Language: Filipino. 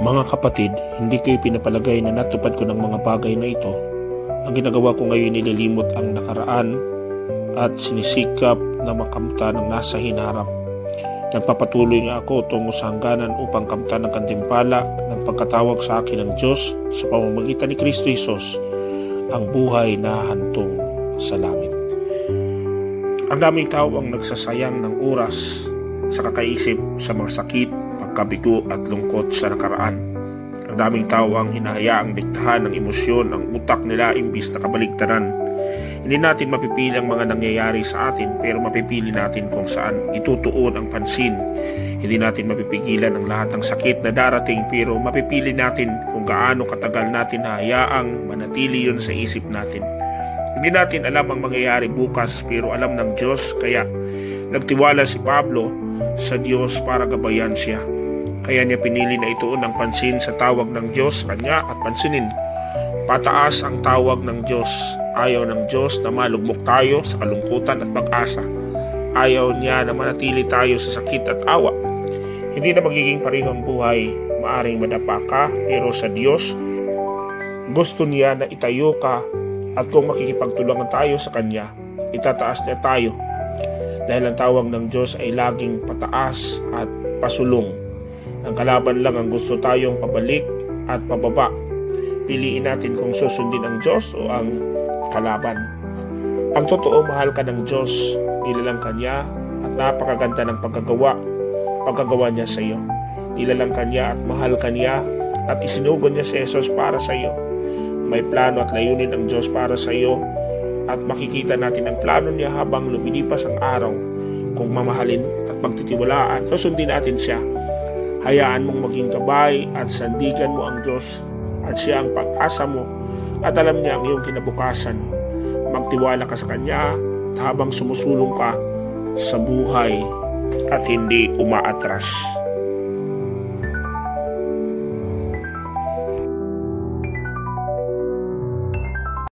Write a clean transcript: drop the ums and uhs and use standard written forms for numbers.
Mga kapatid, hindi kayo pinapalagay na natupad ko ng mga bagay na ito. Ang ginagawa ko ngayon nililimot ang nakaraan at sinisikap na makamta ng nasa hinarap. Nagpapatuloy nga ako tungo sa hangganan upang kamta ng kantimpala ng pagkatawag sa akin ng Diyos sa pamamagitan ni Kristo Jesus, ang buhay na hantong sa langit. Ang daming tao ang nagsasayang ng oras sa kakaisip sa mga sakit, pagkabigo at lungkot sa nakaraan. Ang daming tao ang hinahayaang diktahan ng emosyon ang utak nila imbis na kabaligtaran. Hindi natin mapipili ang mga nangyayari sa atin, pero mapipili natin kung saan itutuon ang pansin. Hindi natin mapipigilan ang lahat ng sakit na darating, pero mapipili natin kung gaano katagal natin hayaang manatili yun sa isip natin. Hindi natin alam ang mangyayari bukas, pero alam ng Diyos, kaya nagtiwala si Pablo sa Diyos para gabayan siya. Kaya niya pinili na ituon ang pansin sa tawag ng Diyos kanya at pansinin. Pataas ang tawag ng Diyos. Ayaw ng Diyos na malugmok tayo sa kalungkutan at pag-asa. Ayaw niya na manatili tayo sa sakit at awa. Hindi na magiging pareho ang buhay. Maaring madapa ka, pero sa Diyos, gusto niya na itayo ka, at kung makikipagtulungan tayo sa Kanya, itataas niya tayo. Dahil ang tawag ng Diyos ay laging pataas at pasulong. Ang kalaban lang ang gusto tayong pabalik at pababa. Piliin natin kung susundin ang Diyos o ang kalaban. Ang totoo, mahal ka ng Diyos, nilalang ka niya at napakaganda ng pagkagawa niya sa iyo. Nilalang ka niya at mahal ka niya at isinugod niya si Jesus para sa iyo. May plano at layunin ang Diyos para sa iyo at makikita natin ang plano niya habang lumilipas ang araw. Kung mamahalin at pagtitiwalaan, susundin natin siya. Hayaan mong maging gabay at sandigan mo ang Diyos at siya ang pag-asa mo at alam niya ang iyong kinabukasan. Magtiwala ka sa Kanya at habang sumusulong ka sa buhay at hindi umaatras.